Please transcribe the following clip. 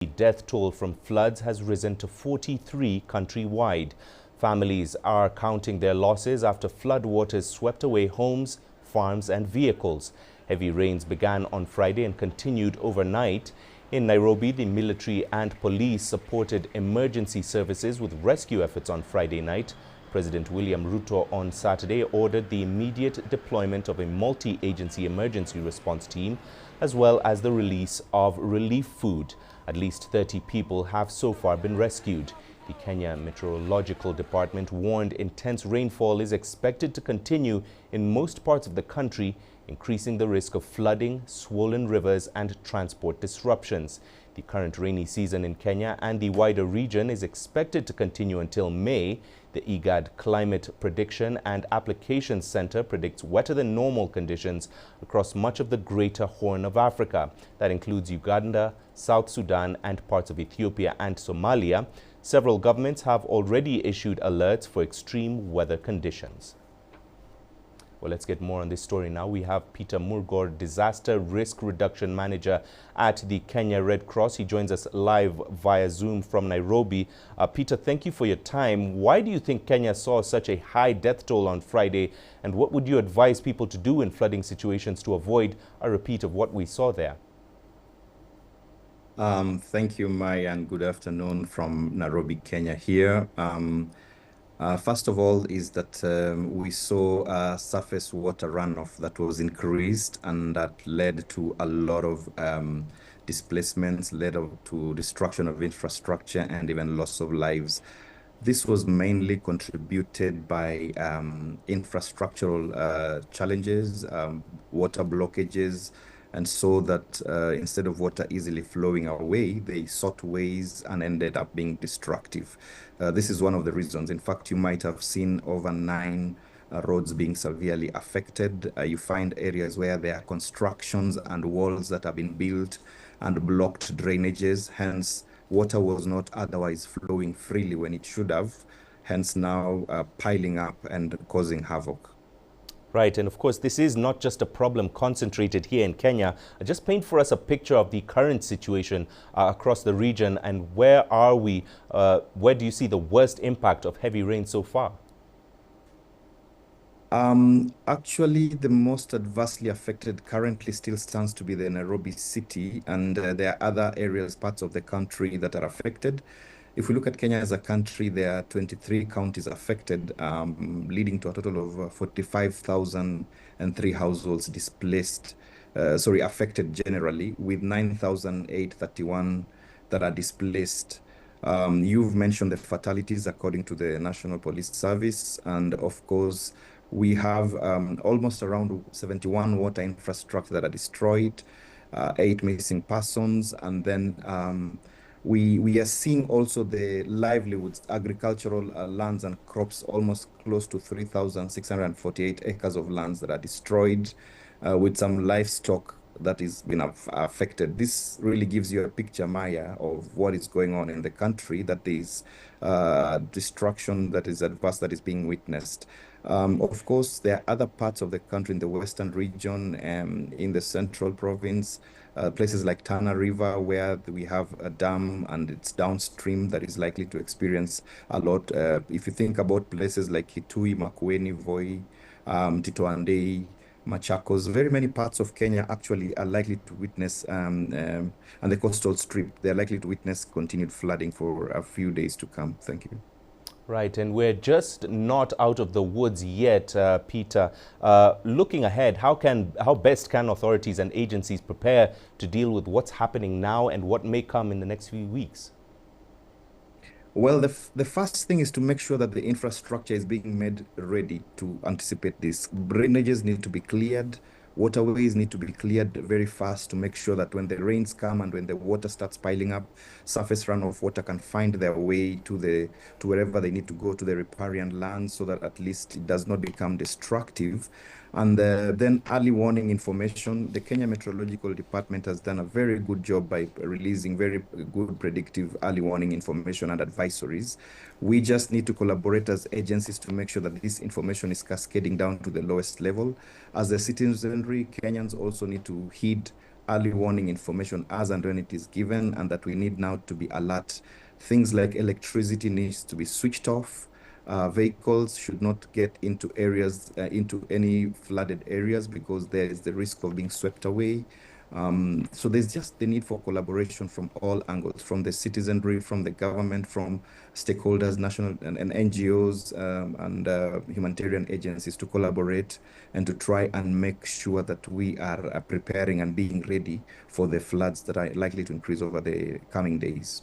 The death toll from floods has risen to 43 countrywide. Families are counting their losses after floodwaters swept away homes, farms and vehicles. Heavy rains began on Friday and continued overnight. In Nairobi, the military and police supported emergency services with rescue efforts on Friday night. President William Ruto on Saturday ordered the immediate deployment of a multi-agency emergency response team, as well as the release of relief food. At least 30 people have so far been rescued. The Kenya Meteorological Department warned intense rainfall is expected to continue in most parts of the country, increasing the risk of flooding, swollen rivers and transport disruptions. The current rainy season in Kenya and the wider region is expected to continue until May. The IGAD Climate Prediction and Applications Center predicts wetter than normal conditions across much of the greater Horn of Africa. That includes Uganda, South Sudan and parts of Ethiopia and Somalia. Several governments have already issued alerts for extreme weather conditions. Well, let's get more on this story now. We have Peter Murgor, Disaster Risk Reduction Manager at the Kenya Red Cross. He joins us live via Zoom from Nairobi. Peter, thank you for your time. Why do you think Kenya saw such a high death toll on Friday? And what would you advise people to do in flooding situations to avoid a repeat of what we saw there? Thank you, Mai, and good afternoon from Nairobi, Kenya here. First of all is that we saw surface water runoff that was increased and that led to a lot of displacements, led to destruction of infrastructure and even loss of lives. This was mainly contributed by infrastructural challenges, water blockages, and so that instead of water easily flowing away, they sought ways and ended up being destructive. This is one of the reasons. In fact, you might have seen over 9 roads being severely affected. You find areas where there are constructions and walls that have been built and blocked drainages. Hence, water was not otherwise flowing freely when it should have, hence now piling up and causing havoc. Right, and of course, this is not just a problem concentrated here in Kenya. Just paint for us a picture of the current situation across the region, and where are we? Where do you see the worst impact of heavy rain so far? Actually, the most adversely affected currently still stands to be the Nairobi city, and there are other areas, parts of the country that are affected. If we look at Kenya as a country, there are 23 counties affected, leading to a total of 45,003 households displaced, affected generally, with 9,831 that are displaced. You've mentioned the fatalities according to the National Police Service, and of course, we have almost around 71 water infrastructure that are destroyed, 8 missing persons, and then we are seeing also the livelihoods, agricultural lands and crops, almost close to 3,648 acres of lands that are destroyed, with some livestock that is been affected. This really gives you a picture, Maya, of what is going on in the country, that there is destruction that is adverse, that is being witnessed. Of course, there are other parts of the country in the western region, in the central province, places like Tana River, where we have a dam and it's downstream that is likely to experience a lot. If you think about places like Kitui, Makueni, Voi, Tito Andei, Machakos, very many parts of Kenya actually are likely to witness, and the coastal strip, they're likely to witness continued flooding for a few days to come. Thank you. Right, and we're just not out of the woods yet, Peter. Looking ahead, how best can authorities and agencies prepare to deal with what's happening now and what may come in the next few weeks? Well, the first thing is to make sure that the infrastructure is being made ready to anticipate this. Drainages need to be cleared. Waterways need to be cleared very fast to make sure that when the rains come and when the water starts piling up, surface runoff water can find their way to wherever they need to go, to the riparian lands, so that at least it does not become destructive. And then early warning information. The Kenya Meteorological Department has done a very good job by releasing very good predictive early warning information and advisories. We just need to collaborate as agencies to make sure that this information is cascading down to the lowest level. As a citizenry, Kenyans also need to heed early warning information as and when it is given, and that we need now to be alert. Things like electricity needs to be switched off. Vehicles should not get into areas, into any flooded areas, because there is the risk of being swept away. So there's just the need for collaboration from all angles, from the citizenry, from the government, from stakeholders, national and NGOs, and humanitarian agencies to collaborate and to try and make sure that we are preparing and being ready for the floods that are likely to increase over the coming days.